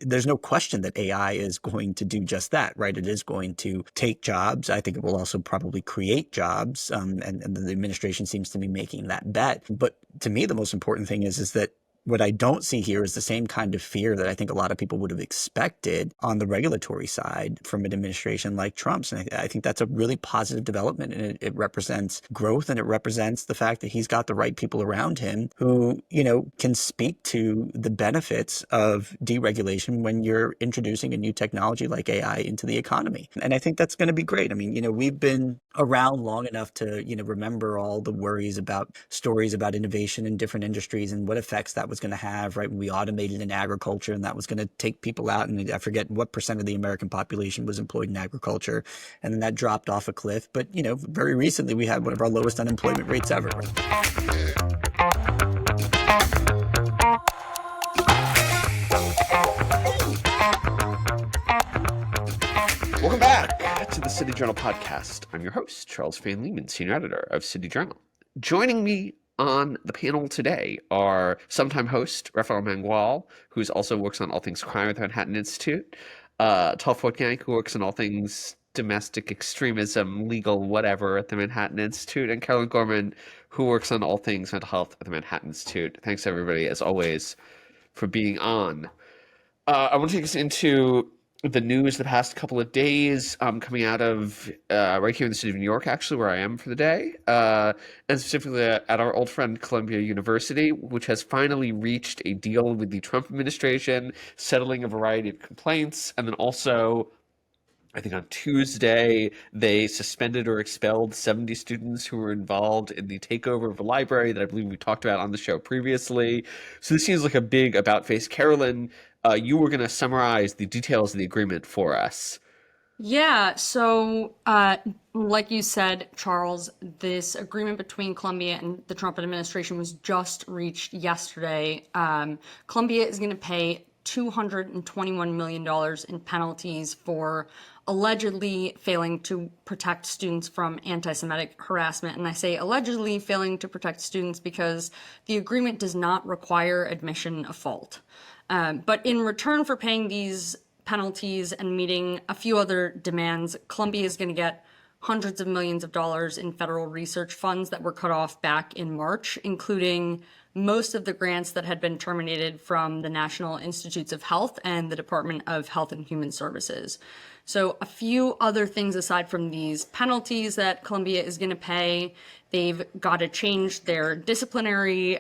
there's no question that AI is going to do just that, right? It is going to take jobs. I think it will also probably create jobs, and the administration seems to be making that bet. But to me, the most important thing is that what I don't see here is the same kind of fear that I think a lot of people would have expected on the regulatory side from an administration like Trump's. And I think that's a really positive development, and it represents growth, and it represents the fact that he's got the right people around him who, can speak to the benefits of deregulation when you're introducing a new technology like AI into the economy. And I think that's going to be great. I mean, we've been around long enough to, remember all the worries about stories about innovation in different industries and what effects that was going to have, right? When we automated in agriculture and that was going to take people out, and I forget what percent of the American population was employed in agriculture, and then that dropped off a cliff. But, very recently we had one of our lowest unemployment rates ever. Welcome back to the City Journal podcast. I'm your host, Charles Fain Lehman, senior editor of City Journal. Joining me on the panel today are sometime host Rafael Mangual, who also works on all things crime at the Manhattan Institute, Tal Fortgang, who works on all things domestic extremism, legal whatever at the Manhattan Institute, and Carolyn Gorman, who works on all things mental health at the Manhattan Institute. Thanks, everybody, as always, for being on. I want to take us into the news the past couple of days coming out of right here in the city of New York, actually, where I am for the day, and specifically at our old friend Columbia University, which has finally reached a deal with the Trump administration, settling a variety of complaints, and then also, I think on Tuesday, they suspended or expelled 70 students who were involved in the takeover of a library that I believe we talked about on the show previously. So this seems like a big about-face. Carolyn, you were going to summarize the details of the agreement for us. Yeah, so like you said, Charles, this agreement between Columbia and the Trump administration was just reached yesterday. Columbia is going to pay $221 million in penalties for allegedly failing to protect students from anti-Semitic harassment. And I say allegedly failing to protect students because the agreement does not require admission of fault. But in return for paying these penalties and meeting a few other demands, Columbia is going to get hundreds of millions of dollars in federal research funds that were cut off back in March, including most of the grants that had been terminated from the National Institutes of Health and the Department of Health and Human Services. So a few other things aside from these penalties that Columbia is going to pay. They've got to change their disciplinary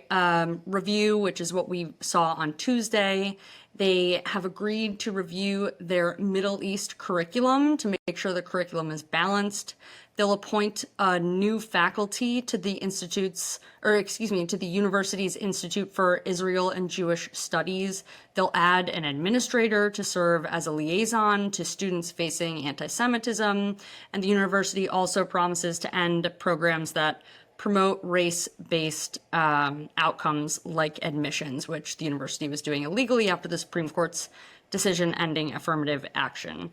review, which is what we saw on Tuesday. They have agreed to review their Middle East curriculum to make sure the curriculum is balanced. They'll appoint a new faculty to the to the university's Institute for Israel and Jewish Studies. They'll add an administrator to serve as a liaison to students facing anti-Semitism. And the university also promises to end programs that promote race-based outcomes like admissions, which the university was doing illegally after the Supreme Court's decision ending affirmative action.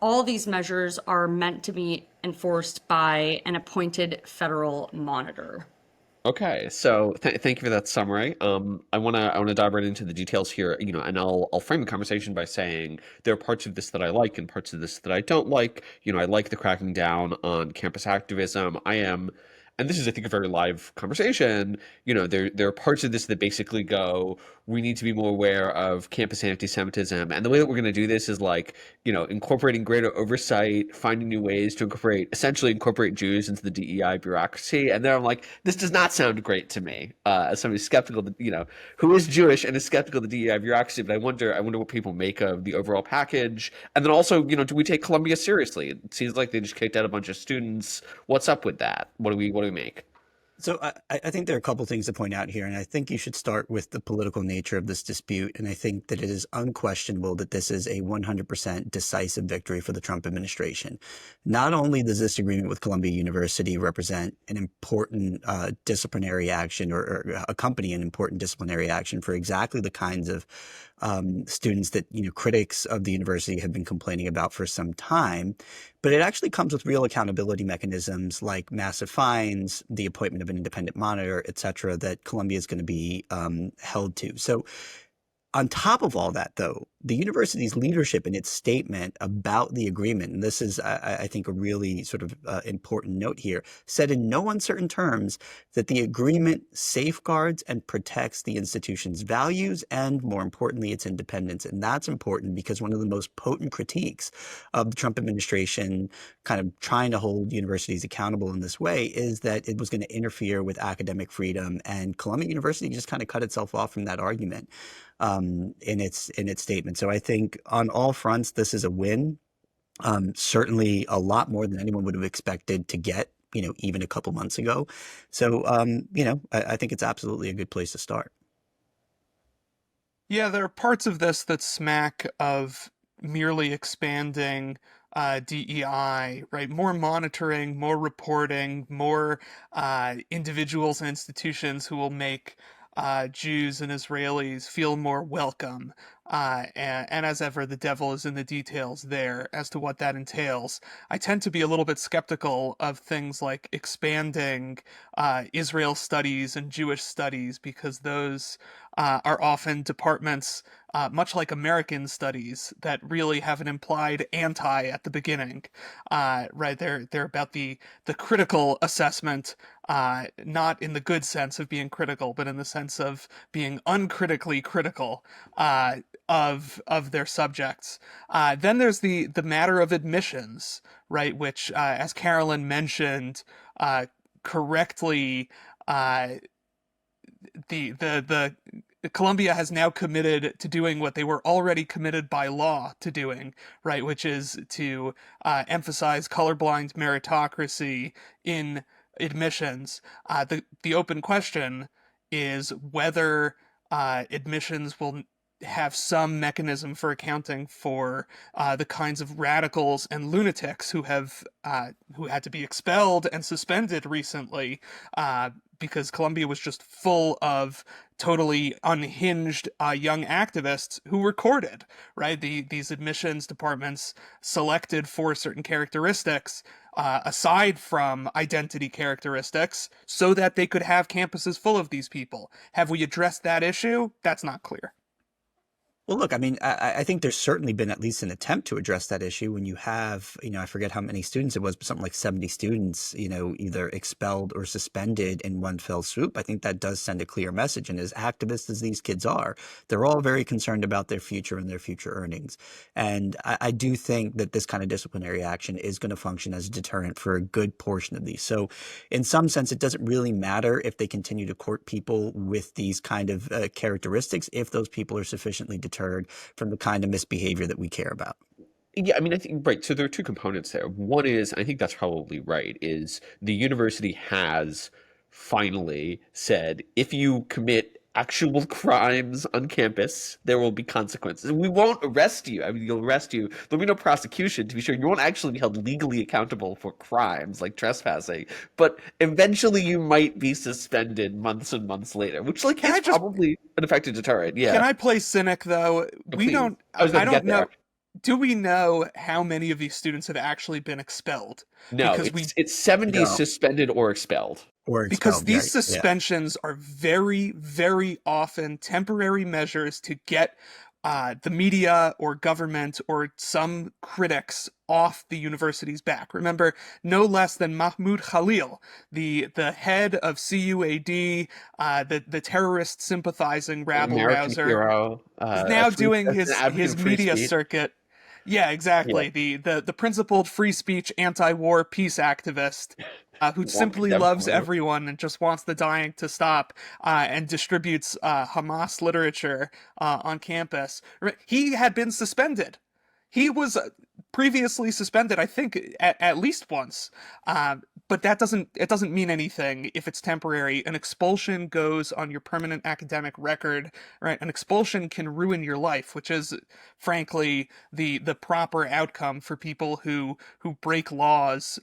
All these measures are meant to be enforced by an appointed federal monitor. Okay, so thank you for that summary. I want to dive right into the details here, and I'll frame the conversation by saying there are parts of this that I like and parts of this that I don't like. I like the cracking down on campus activism. And this is, I think, a very live conversation. There are parts of this that basically go, we need to be more aware of campus anti-Semitism. And the way that we're going to do this is incorporating greater oversight, finding new ways to essentially incorporate Jews into the DEI bureaucracy. And then I'm like, this does not sound great to me as somebody skeptical, who is Jewish and is skeptical of the DEI bureaucracy. But I wonder what people make of the overall package. And then also, do we take Columbia seriously? It seems like they just kicked out a bunch of students. What's up with that? What do we make? So I think there are a couple things to point out here, and I think you should start with the political nature of this dispute. And I think that it is unquestionable that this is a 100% decisive victory for the Trump administration. Not only does this agreement with Columbia University represent an important disciplinary action or accompany an important disciplinary action for exactly the kinds of students that, critics of the university have been complaining about for some time, but it actually comes with real accountability mechanisms like massive fines, the appointment of an independent monitor, et cetera, that Columbia is going to be held to. So on top of all that, though, the university's leadership in its statement about the agreement, and this is, I think, a really sort of important note here, said in no uncertain terms that the agreement safeguards and protects the institution's values and, more importantly, its independence. And that's important because one of the most potent critiques of the Trump administration kind of trying to hold universities accountable in this way is that it was going to interfere with academic freedom. And Columbia University just kind of cut itself off from that argument in its statement. So I think on all fronts, this is a win. Certainly a lot more than anyone would have expected to get, even a couple months ago. So, I think it's absolutely a good place to start. Yeah, there are parts of this that smack of merely expanding DEI, right? More monitoring, more reporting, more individuals and institutions who will make Jews and Israelis feel more welcome. And as ever, the devil is in the details there as to what that entails. I tend to be a little bit skeptical of things like expanding Israel studies and Jewish studies because those are often departments, much like American studies, that really have an implied anti at the beginning. Right? They're about the critical assessment, not in the good sense of being critical, but in the sense of being uncritically critical of their subjects. Then there's the matter of admissions, right? Which, as Carolyn mentioned correctly, the Columbia has now committed to doing what they were already committed by law to doing, right? Which is to emphasize colorblind meritocracy in admissions. The open question is whether admissions will have some mechanism for accounting for the kinds of radicals and lunatics who had to be expelled and suspended recently because Columbia was just full of totally unhinged young activists who were courted, right? These admissions departments selected for certain characteristics aside from identity characteristics so that they could have campuses full of these people. Have we addressed that issue? That's not clear. Well, look, I mean, I think there's certainly been at least an attempt to address that issue when you have, I forget how many students it was, but something like 70 students, either expelled or suspended in one fell swoop. I think that does send a clear message. And as activists as these kids are, they're all very concerned about their future and their future earnings. And I do think that this kind of disciplinary action is going to function as a deterrent for a good portion of these. So in some sense, it doesn't really matter if they continue to court people with these kind of characteristics, if those people are sufficiently deterred from the kind of misbehavior that we care about. Yeah, I mean, I think, right. So there are two components there. One is, I think that's probably right, is the university has finally said, if you commit actual crimes on campus, there will be consequences. We won't arrest you. I mean, you'll arrest you. There'll be no prosecution, to be sure. You won't actually be held legally accountable for crimes like trespassing, but eventually you might be suspended months and months later, which is probably an effective deterrent. Yeah. Can I play cynic though? Please. I don't know. Do we know how many of these students have actually been expelled? No, because it's 70 suspended or expelled. Because these suspensions are very, very often temporary measures to get the media or government or some critics off the university's back. Remember, no less than Mahmoud Khalil, the head of CUAD, the terrorist sympathizing rabble-rouser, is now doing his media circuit. Yeah, exactly. Yeah. The principled free speech anti-war peace activist who simply loves everyone and just wants the dying to stop and distributes Hamas literature on campus. He had been suspended. He was previously suspended, I think, at least once. But it doesn't mean anything if it's temporary. An expulsion goes on your permanent academic record, right? An expulsion can ruin your life, which is, frankly, the proper outcome for people who break laws.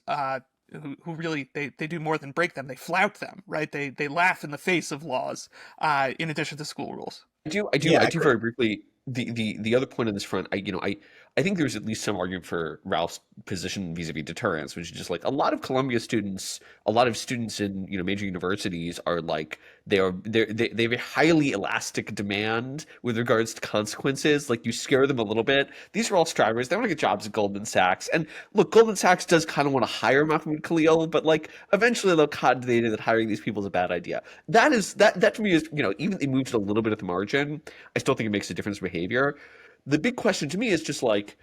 Who really they do more than break them, they flout them, right? They laugh in the face of laws in addition to school rules. I do very briefly. The other point on this front, I think there's at least some argument for Ralph's position vis-a-vis deterrence, which is just like a lot of Columbia students, a lot of students in major universities are like They have a highly elastic demand with regards to consequences. Like, you scare them a little bit. These are all strivers. They want to get jobs at Goldman Sachs. And look, Goldman Sachs does kind of want to hire Mahmoud Khalil, but like eventually they'll cotton to the idea that hiring these people is a bad idea. That to me is, even they moved it a little bit at the margin. I still think it makes a difference in behavior. The big question to me is just like,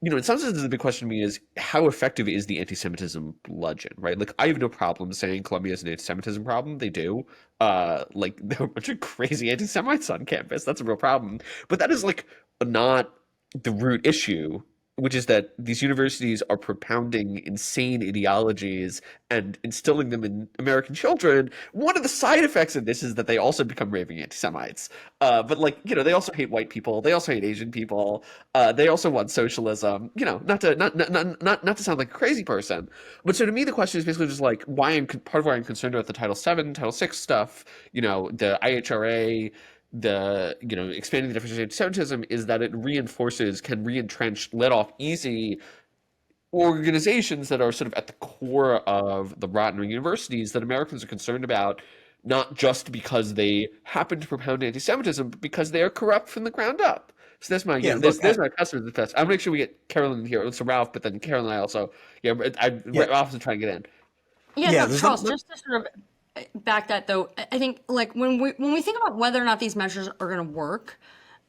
in some senses, the big question to me is how effective is the anti-Semitism bludgeon, right? Like, I have no problem saying Columbia has an anti-Semitism problem. They do. Like, there are a bunch of crazy anti-Semites on campus. That's a real problem. But that is like not the root issue, which is that these universities are propounding insane ideologies and instilling them in American children. One of the side effects of this is that they also become raving anti-Semites. But like, they also hate white people. They also hate Asian people. They also want socialism. Not to sound like a crazy person. But so to me, the question is basically just like part of why I'm concerned about the Title VII, Title VI stuff. The IHRA, expanding the definition of anti-Semitism, is that it can re-entrench, let off easy organizations that are sort of at the core of the rotten universities that Americans are concerned about, not just because they happen to propound anti-Semitism, but because they are corrupt from the ground up. So that's my, there's my customer's test. I'll make sure we get Carolyn in here. It's Ralph, but then Carolyn and I also, Ralph's trying to get in. Yeah, no, Charles, just to sort of back that though, I think like when we think about whether or not these measures are going to work,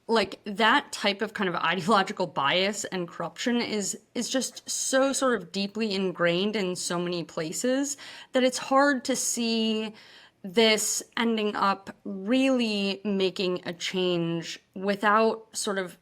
like that type of kind of ideological bias and corruption is just so sort of deeply ingrained in so many places that it's hard to see this ending up really making a change without sort of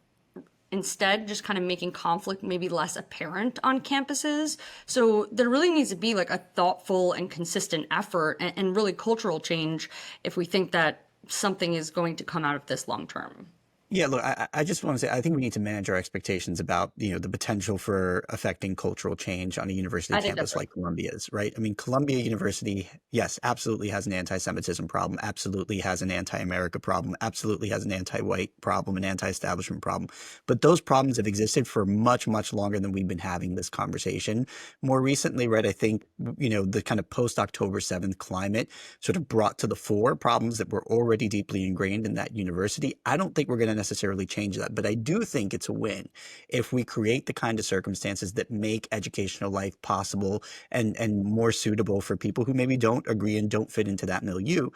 instead just kind of making conflict maybe less apparent on campuses. So there really needs to be like a thoughtful and consistent effort and really cultural change if we think that something is going to come out of this long term. Yeah, look, I just want to say, I think we need to manage our expectations about, the potential for affecting cultural change on a university campus like Columbia's, right? I mean, Columbia University, yes, absolutely has an anti-Semitism problem, absolutely has an anti-America problem, absolutely has an anti-white problem, an anti-establishment problem. But those problems have existed for much, much longer than we've been having this conversation. More recently, right, I think, the kind of post-October 7th climate sort of brought to the fore problems that were already deeply ingrained in that university. I don't think we're going to necessarily change that, but I do think it's a win if we create the kind of circumstances that make educational life possible and more suitable for people who maybe don't agree and don't fit into that milieu.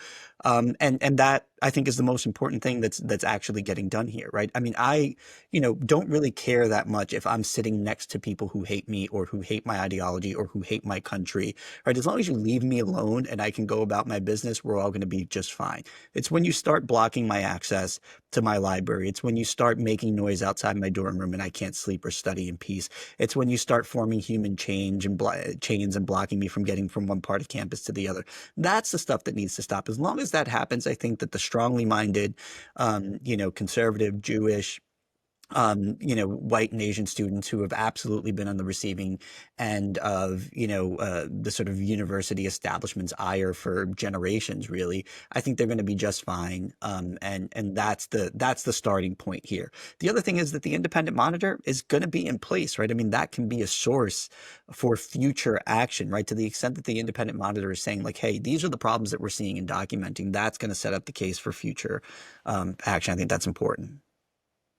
And that I think is the most important thing that's actually getting done here, right? I mean, I don't really care that much if I'm sitting next to people who hate me or who hate my ideology or who hate my country, right? As long as you leave me alone and I can go about my business, we're all going to be just fine. It's when you start blocking my access to my library. It's when you start making noise outside my dorm room and I can't sleep or study in peace. It's when you start forming human chains and blocking me from getting from one part of campus to the other. That's the stuff that needs to stop. As long as that happens, I think that the strongly minded, conservative, Jewish, white and Asian students who have absolutely been on the receiving end of, the sort of university establishment's ire for generations, really, I think they're going to be just fine. And that's the starting point here. The other thing is that the independent monitor is going to be in place, right? I mean, that can be a source for future action, right? To the extent that the independent monitor is saying like, hey, these are the problems that we're seeing and documenting, that's going to set up the case for future action. I think that's important.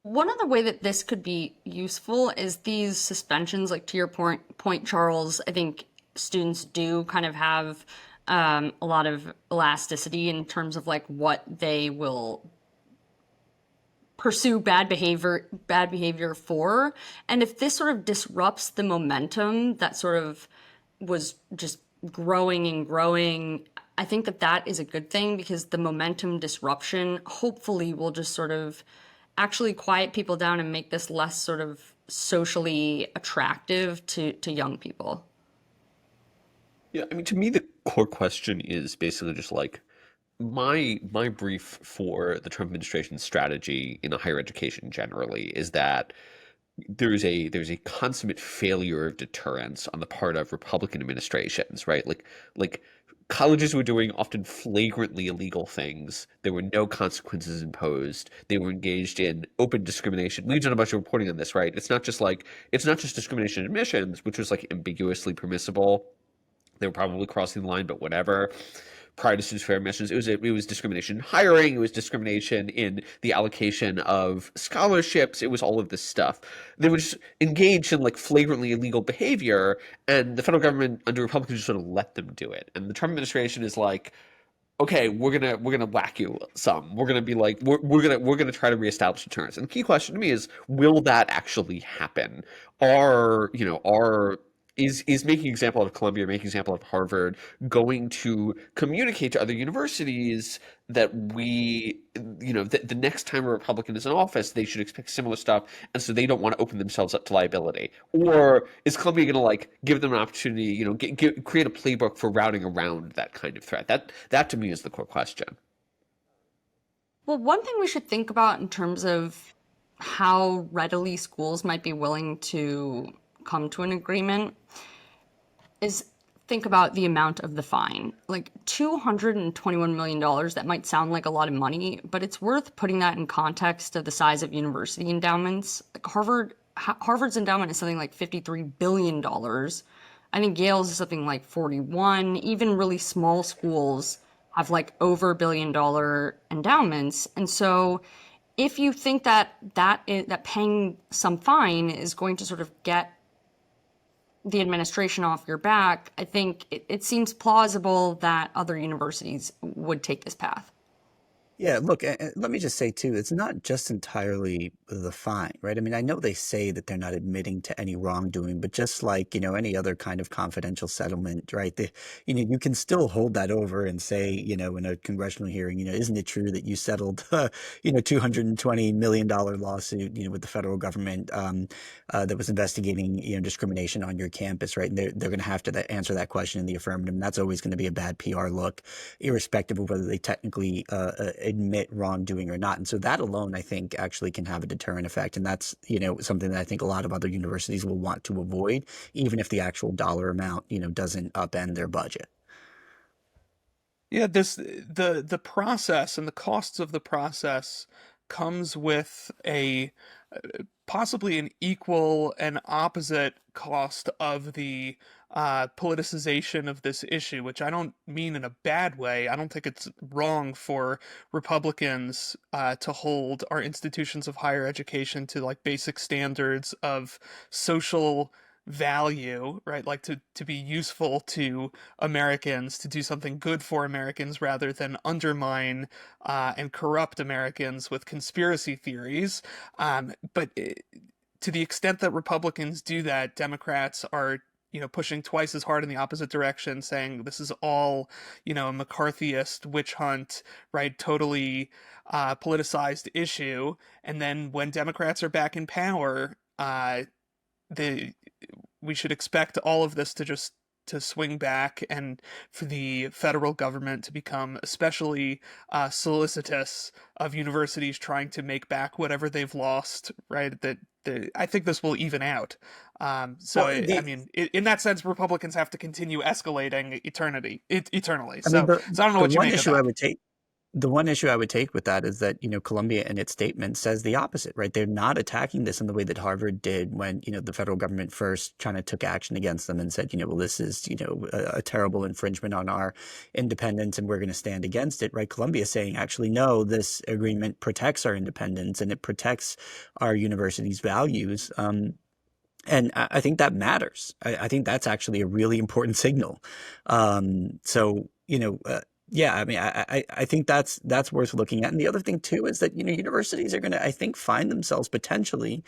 One other way that this could be useful is these suspensions, like to your point, Charles. I think students do kind of have a lot of elasticity in terms of like what they will pursue bad behavior for. And if this sort of disrupts the momentum that sort of was just growing and growing, I think that is a good thing, because the momentum disruption hopefully will just sort of actually quiet people down and make this less sort of socially attractive to young people. Yeah, I mean, to me, the core question is basically just like my brief for the Trump administration's strategy in higher education generally is that there's a consummate failure of deterrence on the part of Republican administrations, right? Like colleges were doing often flagrantly illegal things. There were no consequences imposed. They were engaged in open discrimination. We've done a bunch of reporting on this, right? It's not just discrimination in admissions, which was like ambiguously permissible. They were probably crossing the line, but whatever. prior to students' fair admissions. It was discrimination in hiring. It was discrimination in the allocation of scholarships. It was all of this stuff. They were just engaged in like flagrantly illegal behavior, and the federal government under Republicans just sort of let them do it. And the Trump administration is like, okay, we're gonna whack you some. We're gonna be like, we're gonna try to reestablish deterrence. And the key question to me is, will that actually happen? Are is making an example of Columbia, making an example of Harvard, going to communicate to other universities that the next time a Republican is in office, they should expect similar stuff, and so they don't want to open themselves up to liability? Or is Columbia going to like give them an opportunity, create a playbook for routing around that kind of threat? That to me is the core question. Well, one thing we should think about in terms of how readily schools might be willing to come to an agreement is think about the amount of the fine. Like $221 million, that might sound like a lot of money, but it's worth putting that in context of the size of university endowments. Like Harvard's endowment is something like $53 billion. I think Yale's is something like 41. Even really small schools have like over $1 billion endowments. And so if you think that paying some fine is going to sort of get the administration off your back, I think it seems plausible that other universities would take this path. Yeah, look, let me just say too, it's not just entirely the fine, right? I mean, I know they say that they're not admitting to any wrongdoing, but just like, any other kind of confidential settlement, right? You can still hold that over and say, in a congressional hearing, isn't it true that you settled, $220 million lawsuit, with the federal government that was investigating, discrimination on your campus, right? And they're going to have to answer that question in the affirmative, and that's always going to be a bad PR look, irrespective of whether they technically admit wrongdoing or not. And so that alone, I think, actually can have a deterrent effect. And that's, something that I think a lot of other universities will want to avoid, even if the actual dollar amount, doesn't upend their budget. Yeah, the process and the costs of the process comes with a possibly an equal and opposite cost of the politicization of this issue, which I don't mean in a bad way. I don't think it's wrong for Republicans to hold our institutions of higher education to like basic standards of social value, right? Like to be useful to Americans, to do something good for Americans rather than undermine and corrupt Americans with conspiracy theories. But to the extent that Republicans do that, Democrats are pushing twice as hard in the opposite direction, saying this is all, a McCarthyist witch hunt, right? Totally politicized issue. And then when Democrats are back in power, we should expect all of this to swing back and for the federal government to become especially solicitous of universities trying to make back whatever they've lost, right? I think this will even out. I mean, in that sense, Republicans have to continue escalating eternally. I mean, So I don't know what you make of that. The one issue I would take with that is that, Columbia in its statement says the opposite, right? They're not attacking this in the way that Harvard did when, the federal government first kind of took action against them and said, well, this is, a terrible infringement on our independence and we're going to stand against it, right? Columbia is saying, actually, no, this agreement protects our independence and it protects our university's values. And I think that matters. I think that's actually a really important signal. Yeah, I mean, I think that's worth looking at. And the other thing too is that, universities are going to, I think, find themselves potentially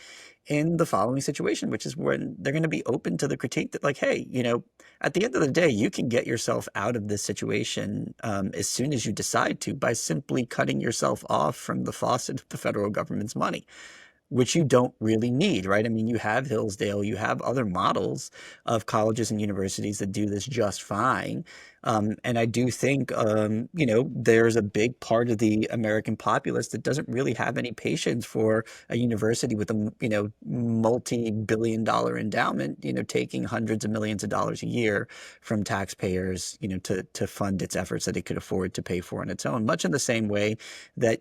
in the following situation, which is when they're going to be open to the critique that like, hey, at the end of the day, you can get yourself out of this situation as soon as you decide to by simply cutting yourself off from the faucet of the federal government's money, which you don't really need, right? I mean, you have Hillsdale, you have other models of colleges and universities that do this just fine. And I do think, there's a big part of the American populace that doesn't really have any patience for a university with a, multi-billion-dollar endowment, taking hundreds of millions of dollars a year from taxpayers, to fund its efforts that it could afford to pay for on its own. Much in the same way that,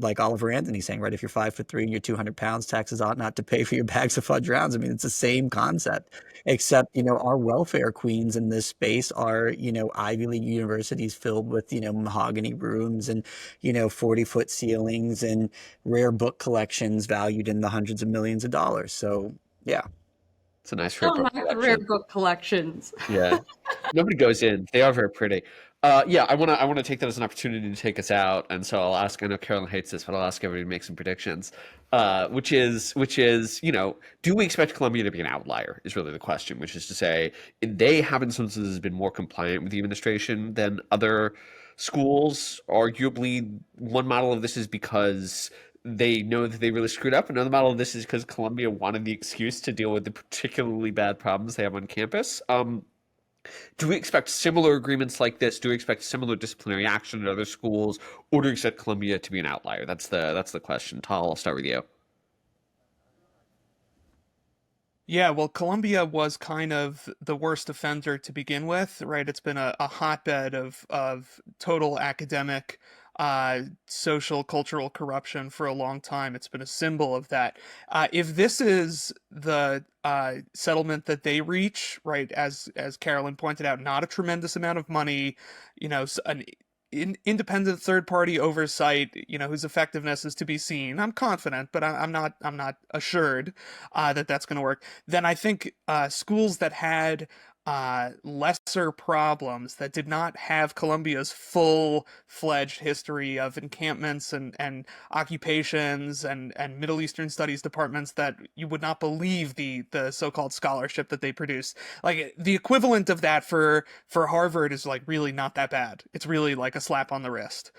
like Oliver Anthony saying, right, if you're 5'3" and you're 200 pounds, taxes ought not to pay for your bags of fudge rounds. I mean, it's the same concept, except, our welfare queens in this space are, Ivy League universities filled with, mahogany rooms and, 40-foot ceilings and rare book collections valued in the hundreds of millions of dollars. So, yeah. It's a nice rare Oh, book not the rare collection. book collections. Yeah. Nobody goes in. They are very pretty. Yeah, I wanna take that as an opportunity to take us out, and so I'll ask. I know Carolyn hates this, but I'll ask everybody to make some predictions. Which is, do we expect Columbia to be an outlier? Is really the question. Which is to say, they have in some senses been more compliant with the administration than other schools. Arguably, one model of this is because they know that they really screwed up. Another model of this is because Columbia wanted the excuse to deal with the particularly bad problems they have on campus. Do we expect similar agreements like this? Do we expect similar disciplinary action at other schools, or do we expect Columbia to be an outlier? That's the question. Tal, I'll start with you. Yeah, well, Columbia was kind of the worst offender to begin with, right? It's been a hotbed of total academic, social, cultural corruption for a long time. It's been a symbol of that. If this is the settlement that they reach, right, as Carolyn pointed out, not a tremendous amount of money, an independent third party oversight, whose effectiveness is to be seen. I'm confident, but I'm not assured that that's going to work. Then I think schools that had lesser problems, that did not have Columbia's full-fledged history of encampments and occupations and Middle Eastern studies departments, that you would not believe the so-called scholarship that they produce. Like, the equivalent of that for Harvard is like really not that bad. It's really like a slap on the wrist.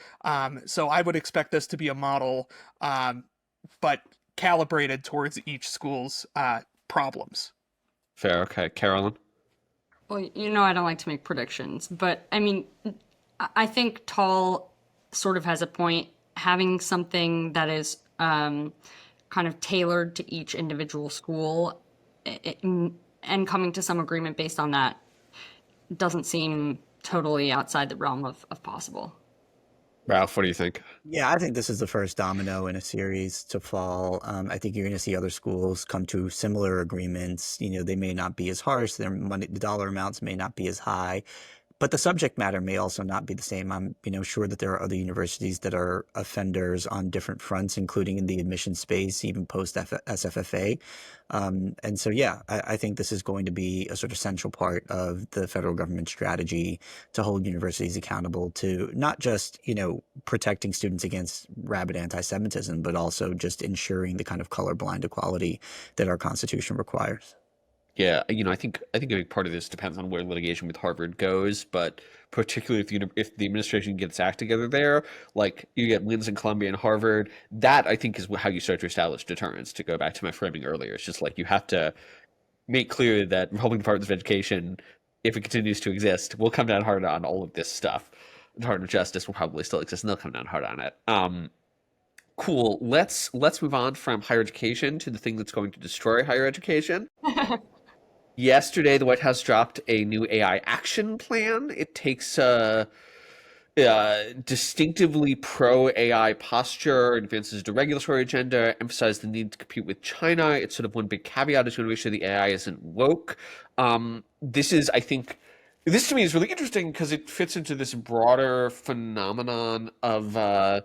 So I would expect this to be a model, but calibrated towards each school's problems. Fair. Okay, Carolyn. Well, I don't like to make predictions, but I mean, I think Tall sort of has a point. Having something that is kind of tailored to each individual school, and coming to some agreement based on that doesn't seem totally outside the realm of possible. Ralph, what do you think? Yeah, I think this is the first domino in a series to fall. I think you're going to see other schools come to similar agreements. They may not be as harsh. Their money, the dollar amounts may not be as high, but the subject matter may also not be the same. I'm, sure that there are other universities that are offenders on different fronts, including in the admission space, even post SFFA. And so, yeah, I think this is going to be a sort of central part of the federal government strategy to hold universities accountable to not just, protecting students against rabid anti-Semitism, but also just ensuring the kind of colorblind equality that our Constitution requires. Yeah, I think a big part of this depends on where litigation with Harvard goes, but particularly if the administration gets its act together there, like you get wins in Columbia and Harvard, that I think is how you start to establish deterrence. To go back to my framing earlier, it's just like you have to make clear that Republican Departments of Education, if it continues to exist, will come down hard on all of this stuff. The Department of Justice will probably still exist, and they'll come down hard on it. Cool. Let's move on from higher education to the thing that's going to destroy higher education. Yesterday, the White House dropped a new AI action plan. It takes a distinctively pro-AI posture, advances the regulatory agenda, emphasizes the need to compete with China. It's sort of one big caveat is going to make sure the AI isn't woke. This is, I think, this to me is really interesting because it fits into this broader phenomenon of the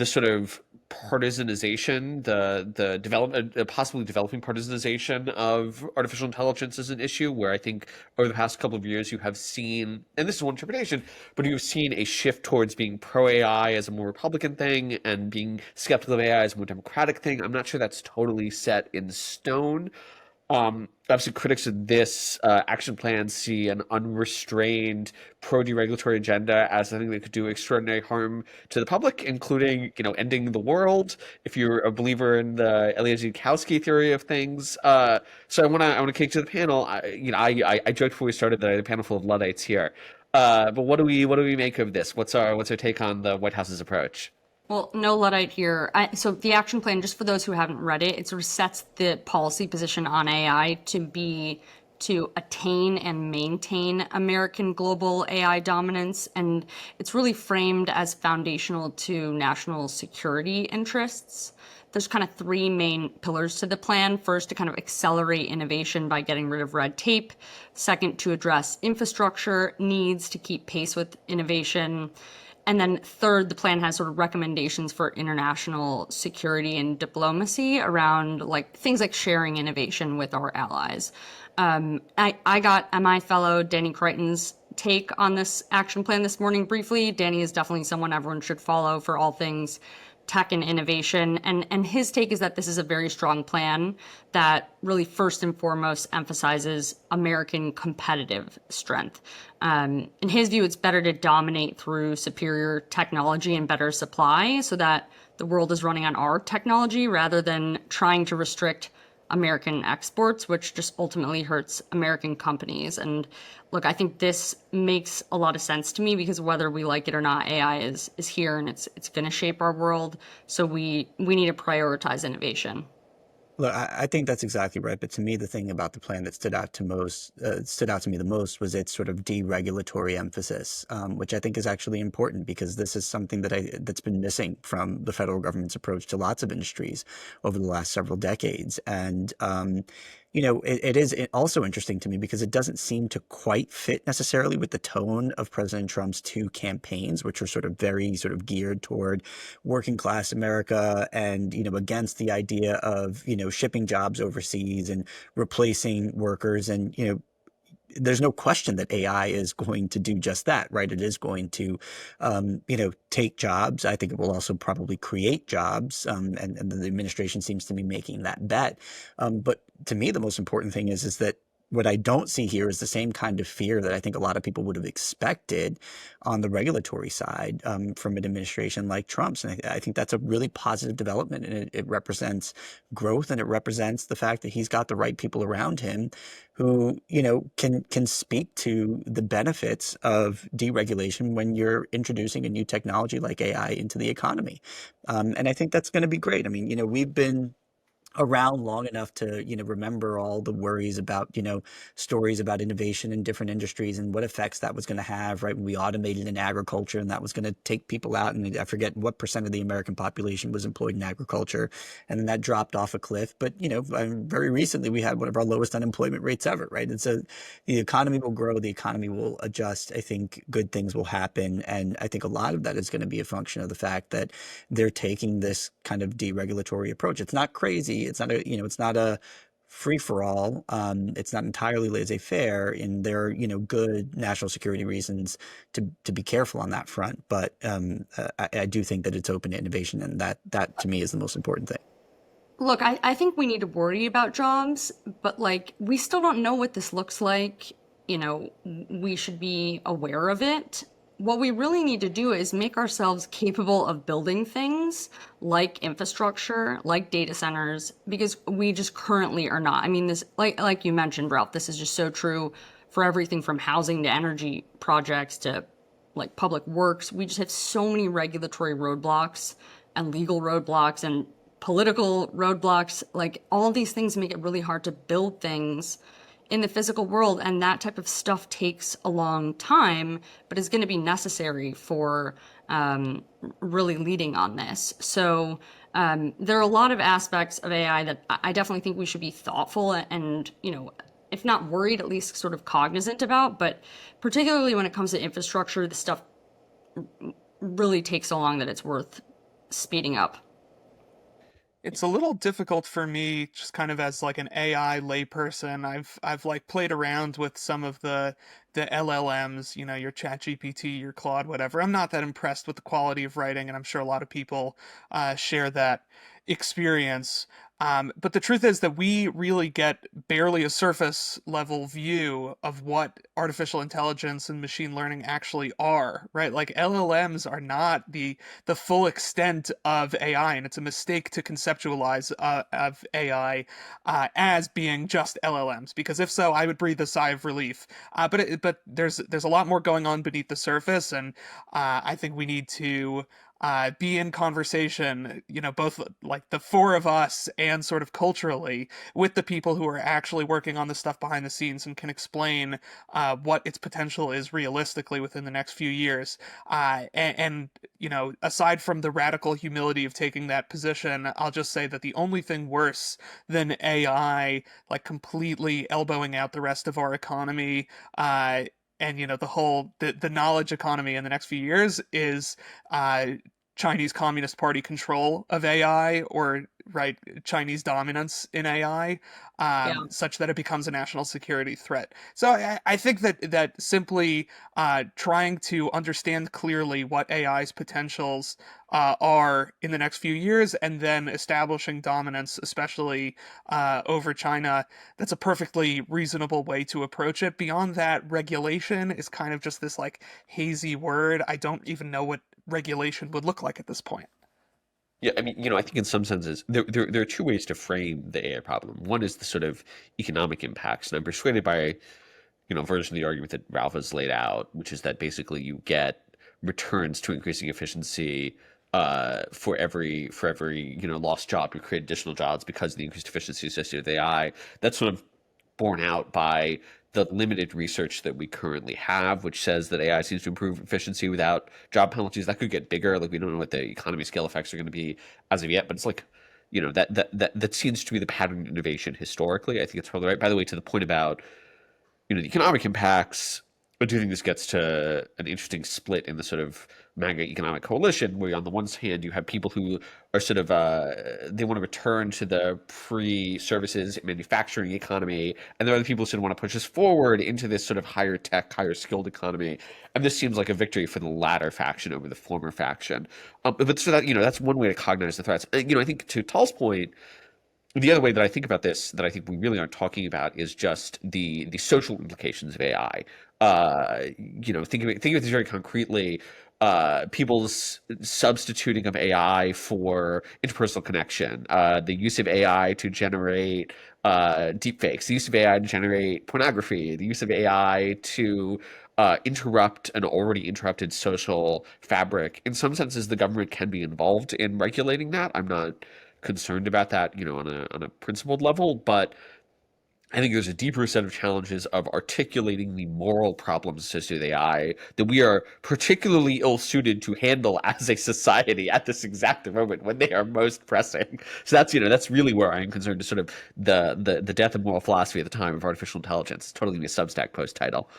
sort of partisanization, the development, possibly developing partisanization of artificial intelligence as an issue, where I think over the past couple of years you have seen, and this is one interpretation, but you've seen a shift towards being pro AI as a more Republican thing and being skeptical of AI as a more Democratic thing. I'm not sure that's totally set in stone. Obviously, critics of this action plan see an unrestrained pro-deregulatory agenda as something that could do extraordinary harm to the public, including, ending the world. If you're a believer in the Eliezer Yudkowsky theory of things, so I want to kick to the panel. I joked before we started that I had a panel full of Luddites here, but what do we make of this? What's our take on the White House's approach? Well, no Luddite here. So the action plan, just for those who haven't read it, it sort of sets the policy position on AI to attain and maintain American global AI dominance. And it's really framed as foundational to national security interests. there's kind of three main pillars to the plan. First, to kind of accelerate innovation by getting rid of red tape. Second, to address infrastructure needs to keep pace with innovation. And then third, the plan has sort of recommendations for international security and diplomacy around like things like sharing innovation with our allies. I got MI fellow Danny Crichton's take on this action plan this morning briefly. Danny is definitely someone everyone should follow for all things tech and innovation. And his take is that this is a very strong plan that really first and foremost emphasizes American competitive strength. In his view, it's better to dominate through superior technology and better supply so that the world is running on our technology rather than trying to restrict American exports, which just ultimately hurts American companies. And look, I think this makes a lot of sense to me because whether we like it or not, AI is here and it's going to shape our world. So we need to prioritize innovation. Look, I think that's exactly right. But to me, the thing about the plan that stood out to me the most was its sort of deregulatory emphasis, which I think is actually important because this is something that's been missing from the federal government's approach to lots of industries over the last several decades. And it is also interesting to me because it doesn't seem to quite fit necessarily with the tone of President Trump's two campaigns, which are sort of very sort of geared toward working class America and, against the idea of, shipping jobs overseas and replacing workers. And, there's no question that AI is going to do just that, right? It is going to, take jobs. I think it will also probably create jobs. And the administration seems to be making that bet. But to me, the most important thing is that what I don't see here is the same kind of fear that I think a lot of people would have expected on the regulatory side from an administration like Trump's. And I think that's a really positive development. And it represents growth, and it represents the fact that he's got the right people around him who, can speak to the benefits of deregulation when you're introducing a new technology like AI into the economy. And I think that's going to be great. I mean, we've been around long enough to remember all the worries about stories about innovation in different industries and what effects that was going to have, right? When we automated in agriculture and that was going to take people out, and I forget what percent of the American population was employed in agriculture, and then that dropped off a cliff. But very recently we had one of our lowest unemployment rates ever, right? And so the economy will grow, the economy will adjust. I think good things will happen, and I think a lot of that is going to be a function of the fact that they're taking this kind of deregulatory approach. It's not crazy. It's not a free for all. It's not entirely laissez-faire, and there are good national security reasons to be careful on that front. But I do think that it's open to innovation, and that to me is the most important thing. Look, I think we need to worry about jobs, but like we still don't know what this looks like. We should be aware of it. What we really need to do is make ourselves capable of building things like infrastructure, like data centers, because we just currently are not. I mean, this, like you mentioned, Ralph, this is just so true for everything from housing to energy projects to like public works. We just have so many regulatory roadblocks and legal roadblocks and political roadblocks. Like all of these things make it really hard to build things in the physical world, and that type of stuff takes a long time, but is going to be necessary for really leading on this. So there are a lot of aspects of AI that I definitely think we should be thoughtful and, if not worried, at least sort of cognizant about. But particularly when it comes to infrastructure, the stuff really takes so long that it's worth speeding up. It's a little difficult for me, just kind of as like an AI layperson. I've like played around with some of the LLMs, your ChatGPT, your Claude, whatever. I'm not that impressed with the quality of writing, and I'm sure a lot of people share that experience. But the truth is that we really get barely a surface level view of what artificial intelligence and machine learning actually are, right? Like LLMs are not the full extent of AI, and it's a mistake to conceptualize of AI as being just LLMs, because if so, I would breathe a sigh of relief. But there's a lot more going on beneath the surface, and I think we need to be in conversation, both like the four of us and sort of culturally with the people who are actually working on the stuff behind the scenes and can explain what its potential is realistically within the next few years. And aside from the radical humility of taking that position, I'll just say that the only thing worse than AI like completely elbowing out the rest of our economy, and the knowledge economy in the next few years is uh, Chinese Communist Party control of AI, or right, Chinese dominance in AI, Yeah. such that it becomes a national security threat. So I think that simply trying to understand clearly what AI's potentials are in the next few years, and then establishing dominance, especially over China, that's a perfectly reasonable way to approach it. Beyond that, regulation is kind of just this like hazy word. I don't even know what regulation would look like at this point. Yeah, I mean, I think in some senses there are two ways to frame the AI problem. One is the sort of economic impacts, and I'm persuaded by, version of the argument that Ralph has laid out, which is that basically you get returns to increasing efficiency for every lost job. You create additional jobs because of the increased efficiency associated with AI. That's sort of borne out by the limited research that we currently have, which says that AI seems to improve efficiency without job penalties. That could get bigger. Like, we don't know what the economy scale effects are going to be as of yet, but it's like, that seems to be the pattern of innovation historically. I think it's probably right. By the way, to the point about the economic impacts, I do think this gets to an interesting split in the sort of MAGA economic coalition, where on the one hand you have people who are sort of they want to return to the pre-services manufacturing economy, and there are other people who sort of want to push us forward into this sort of higher tech, higher skilled economy. And this seems like a victory for the latter faction over the former faction. But so that that's one way to cognize the threats. I think to Tal's point, the other way that I think about this, that I think we really aren't talking about, is just the social implications of AI. Think of this very concretely. People's substituting of AI for interpersonal connection, the use of AI to generate deepfakes, the use of AI to generate pornography, the use of AI to interrupt an already interrupted social fabric. In some senses, the government can be involved in regulating that. I'm not concerned about that, on a principled level, but I think there's a deeper set of challenges of articulating the moral problems associated with AI that we are particularly ill-suited to handle as a society at this exact moment when they are most pressing. So that's really where I am concerned, to sort of the death of moral philosophy at the time of artificial intelligence. It's totally a Substack post title.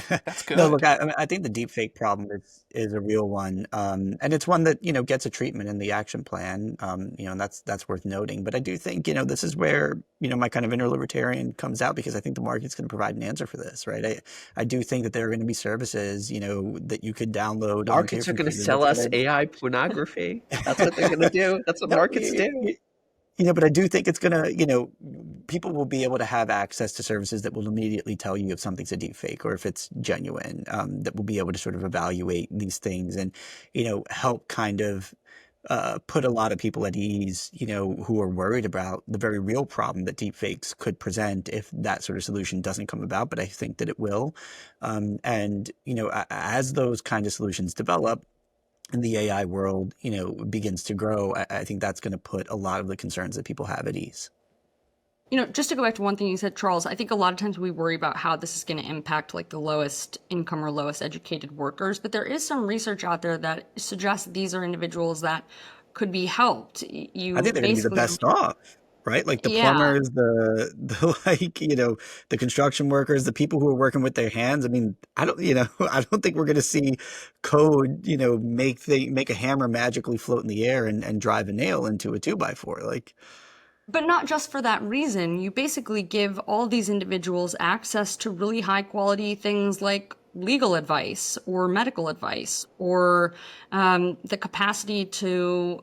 That's No, look, good. I think the deepfake problem is a real one, and it's one that gets a treatment in the action plan, and that's worth noting. But I do think this is where my kind of inner libertarian comes out, because I think the market's going to provide an answer for this, right? I do think that there are going to be services that you could download onto your Markets are going to computer sell that's us going AI pornography. That's what they're going to do. That's what to markets do. but I do think it's gonna, people will be able to have access to services that will immediately tell you if something's a deep fake or if it's genuine, that will be able to sort of evaluate these things and, help kind of put a lot of people at ease, who are worried about the very real problem that deep fakes could present if that sort of solution doesn't come about. But I think that it will. And, as those kind of solutions develop, and the AI world, begins to grow, I think that's going to put a lot of the concerns that people have at ease. Just to go back to one thing you said, Charles, I think a lot of times we worry about how this is going to impact like the lowest income or lowest educated workers, but there is some research out there that suggests these are individuals that could be helped. I think You they're going to be the basically, best off, right? Like the yeah, plumbers, the like, the construction workers, the people who are working with their hands. I mean, I don't, I don't think we're going to see code, make a hammer magically float in the air and drive a nail into a 2x4. Like, but not just for that reason. You basically give all these individuals access to really high quality things like legal advice or medical advice, or the capacity to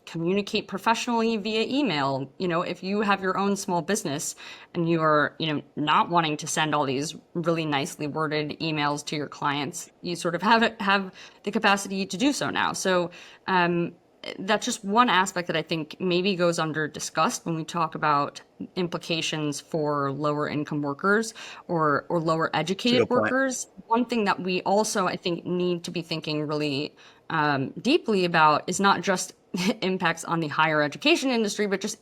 communicate professionally via email. If you have your own small business and you are, not wanting to send all these really nicely worded emails to your clients, you sort of have the capacity to do so now. So that's just one aspect that I think maybe goes under discussed when we talk about implications for lower income workers or lower it's a educated good point. workers. One thing that we also, I think, need to be thinking really deeply about is not just impacts on the higher education industry, but just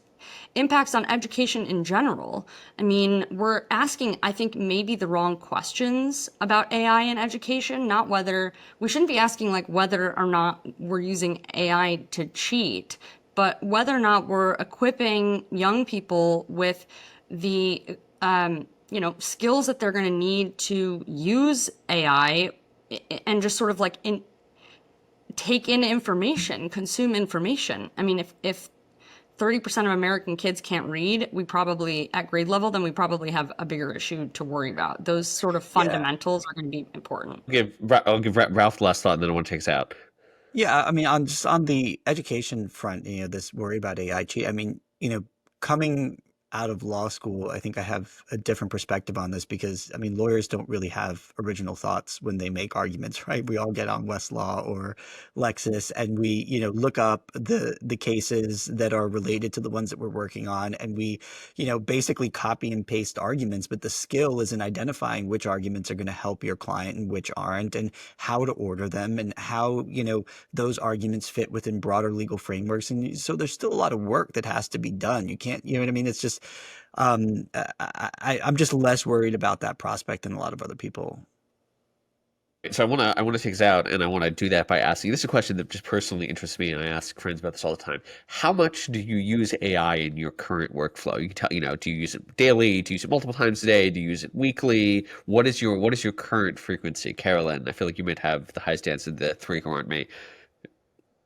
impacts on education in general. I mean, we're asking, I think, maybe the wrong questions about AI in education, not whether, we shouldn't be asking like whether or not we're using AI to cheat, but whether or not we're equipping young people with the, skills that they're going to need to use AI and just sort of like take in information, consume information. I mean, if 30% of American kids can't read, we probably, at grade level, then we probably have a bigger issue to worry about. Those sort of Yeah. fundamentals are going to be important. I'll give Ralph the last thought, and then I want to take us out. Yeah, I mean, on the education front, this worry about AI cheat. I mean, coming out of law school, I think I have a different perspective on this because, I mean, lawyers don't really have original thoughts when they make arguments, right? We all get on Westlaw or Lexis, and we, look up the cases that are related to the ones that we're working on, and we, basically copy and paste arguments. But the skill is in identifying which arguments are going to help your client and which aren't, and how to order them, and how, those arguments fit within broader legal frameworks. And so there's still a lot of work that has to be done. You can't, you know what I mean? It's just, I'm just less worried about that prospect than a lot of other people. So I want to take us out, and I want to do that by asking. This is a question that just personally interests me, and I ask friends about this all the time. How much do you use AI in your current workflow? You can tell, do you use it daily? Do you use it multiple times a day? Do you use it weekly? What is your current frequency, Carolyn? I feel like you might have the highest answer of the three who aren't me.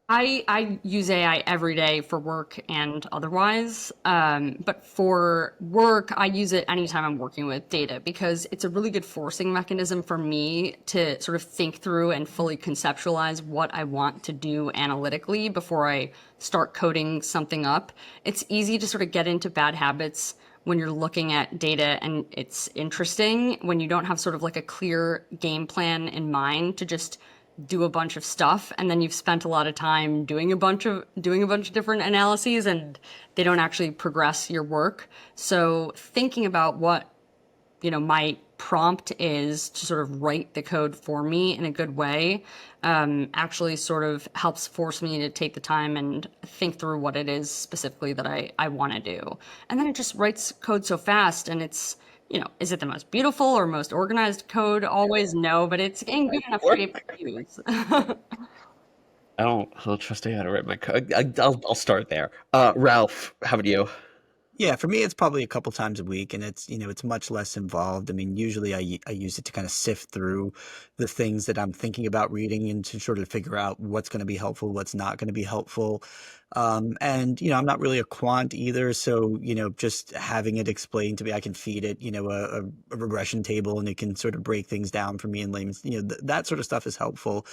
I use AI every day for work and otherwise. But for work, I use it anytime I'm working with data because it's a really good forcing mechanism for me to sort of think through and fully conceptualize what I want to do analytically before I start coding something up. It's easy to sort of get into bad habits when you're looking at data and it's interesting when you don't have sort of like a clear game plan in mind to just do a bunch of stuff, and then you've spent a lot of time doing a bunch of different analyses and they don't actually progress your work. So thinking about what my prompt is to sort of write the code for me in a good way actually sort of helps force me to take the time and think through what it is specifically that I want to do. And then it just writes code so fast, and it's, is it the most beautiful or most organized code? Always no, but it's getting good enough to be able to use. I don't trust AI to write my code. I'll start there. Ralph, how about you? Yeah, for me, it's probably a couple times a week, and it's, it's much less involved. I mean, usually I use it to kind of sift through the things that I'm thinking about reading and to sort of figure out what's going to be helpful, what's not going to be helpful. And, I'm not really a quant either. So, just having it explained to me, I can feed it, a regression table, and it can sort of break things down for me in layman's, that sort of stuff is helpful.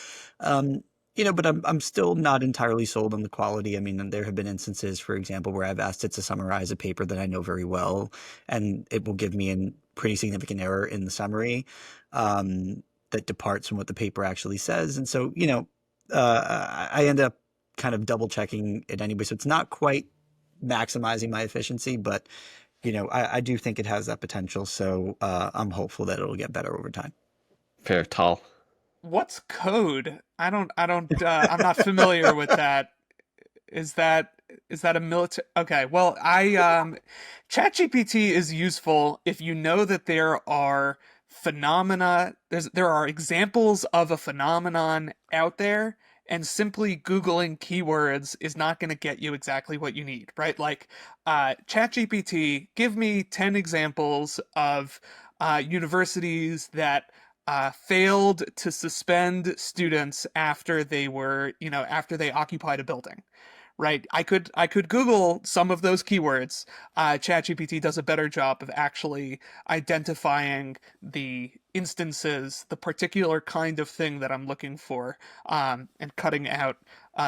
But I'm still not entirely sold on the quality. I mean, there have been instances, for example, where I've asked it to summarize a paper that I know very well, and it will give me a pretty significant error in the summary that departs from what the paper actually says. And so, I end up kind of double checking it anyway. So it's not quite maximizing my efficiency, but, I do think it has that potential. So I'm hopeful that it'll get better over time. Fair, Tal. What's code? I'm not familiar with that. Is that a military? Okay, well, ChatGPT is useful if you know that there are phenomena, there are examples of a phenomenon out there, and simply Googling keywords is not going to get you exactly what you need, right? Like, ChatGPT, give me 10 examples of universities that failed to suspend students after they after they occupied a building. Right. I could Google some of those keywords. ChatGPT does a better job of actually identifying the instances, the particular kind of thing that I'm looking for, and cutting out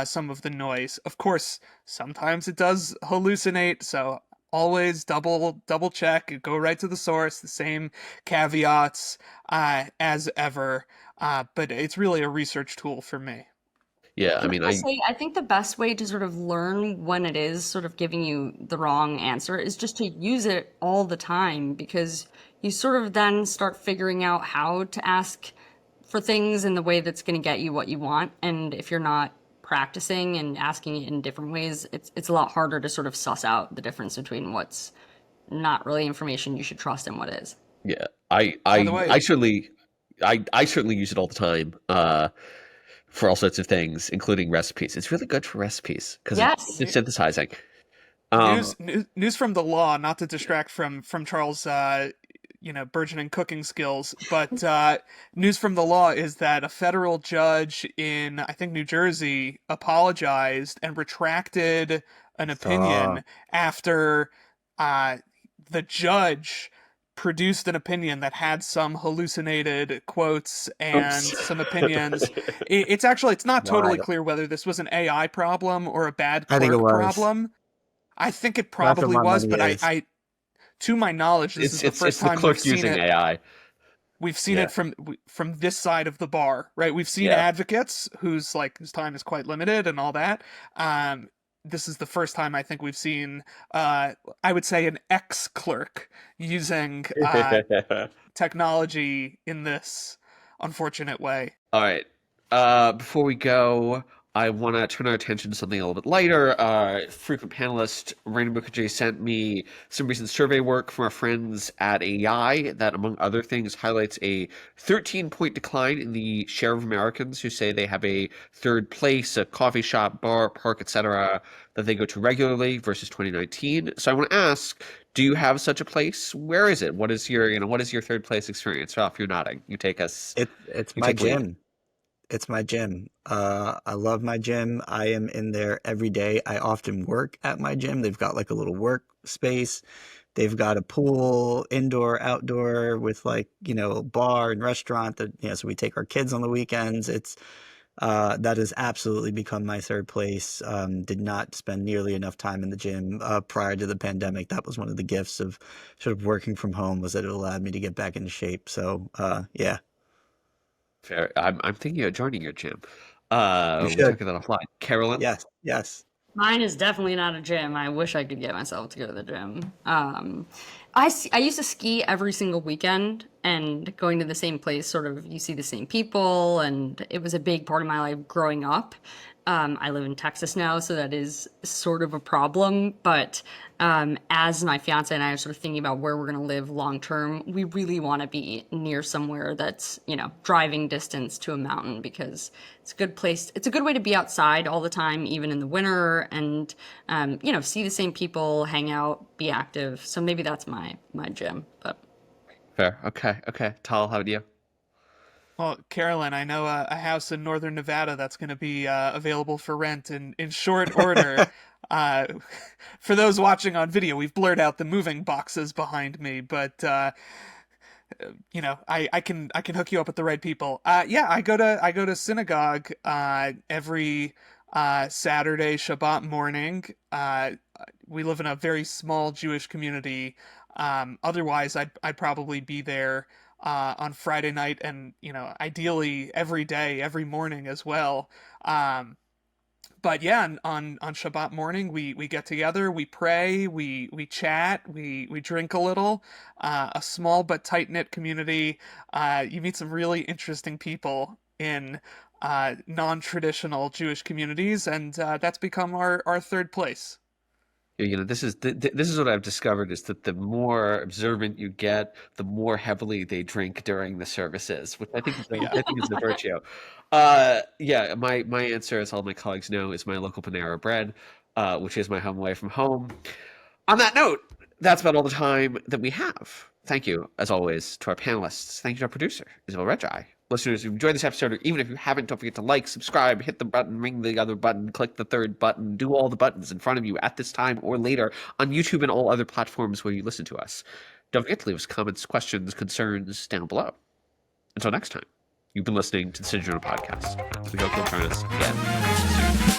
some of the noise. Of course, sometimes it does hallucinate, so always double check, go right to the source, the same caveats as ever. But it's really a research tool for me. Yeah, I Can mean, I say, I think the best way to sort of learn when it is sort of giving you the wrong answer is just to use it all the time, because you sort of then start figuring out how to ask for things in the way that's going to get you what you want. And if you're not practicing and asking it in different ways, it's a lot harder to sort of suss out the difference between what's not really information you should trust and what is. Yeah, By the way, I certainly use it all the time for all sorts of things, including recipes. It's really good for recipes because Yes. it's synthesizing. news from the law, not to distract from Charles' burgeoning cooking skills, but news from the law is that a federal judge in, I think, New Jersey apologized and retracted an Saw. opinion after the judge produced an opinion that had some hallucinated quotes and Oops. some opinions. It's not totally Wild. clear whether this was an AI problem or a bad I think it clerk was. problem. I think it That's what probably my was, money but is. to my knowledge, this is the It's first the time we've clerk seen using it. AI. We've seen Yeah. it from this side of the bar, right? We've seen Yeah. advocates whose time is quite limited and all that. This is the first time I think we've seen, I would say, an ex-clerk using technology in this unfortunate way. All right. Before we go, I want to turn our attention to something a little bit lighter. Frequent panelist Raina Mukherjee sent me some recent survey work from our friends at AEI that, among other things, highlights a 13-point decline in the share of Americans who say they have a third place, a coffee shop, bar, park, etc., that they go to regularly versus 2019. So I want to ask, do you have such a place? Where is it? What is your third place experience? Ralph, you're nodding. You take us. It's You my take lead. gym. It's my gym. I love my gym. I am in there every day. I often work at my gym. They've got like a little work space. They've got a pool, indoor, outdoor, with like, bar and restaurant that, so we take our kids on the weekends. That has absolutely become my third place. Did not spend nearly enough time in the gym prior to the pandemic. That was one of the gifts of sort of working from home, was that it allowed me to get back into shape. So, yeah. Fair. I'm thinking of joining your gym. You We'll talk should. about that offline. Carolyn? Yes, yes. Mine is definitely not a gym. I wish I could get myself to go to the gym. I used to ski every single weekend, and going to the same place, sort of, you see the same people, and it was a big part of my life growing up. I live in Texas now, so that is sort of a problem. But as my fiance and I are sort of thinking about where we're going to live long term, we really want to be near somewhere that's, driving distance to a mountain, because it's a good place. It's a good way to be outside all the time, even in the winter, and, see the same people, hang out, be active. So maybe that's my gym. But Fair. Okay. Tal, how do you? Well, Carolyn, I know a house in northern Nevada that's going to be available for rent in short order. Uh, for those watching on video, we've blurred out the moving boxes behind me, but I can hook you up with the right people. Yeah, I go to synagogue every Saturday Shabbat morning. We live in a very small Jewish community. Otherwise, I'd probably be there on Friday night, and ideally every day, every morning as well. But yeah, on Shabbat morning, we get together, we pray, we chat, we drink a little. A small but tight knit community. You meet some really interesting people in non-traditional Jewish communities, and that's become our third place. This is what I've discovered, is that the more observant you get, the more heavily they drink during the services, which I think is a virtue. Yeah, my answer, as all my colleagues know, is my local Panera Bread, which is my home away from home. On that note, that's about all the time that we have. Thank you, as always, to our panelists. Thank you to our producer, Isabel Reggi. Listeners, if you enjoyed this episode, or even if you haven't, don't forget to like, subscribe, hit the button, ring the other button, click the third button, do all the buttons in front of you at this time or later on YouTube and all other platforms where you listen to us. Don't forget to leave us comments, questions, concerns down below. Until next time, you've been listening to the City Journal Podcast. We hope you'll join us again soon.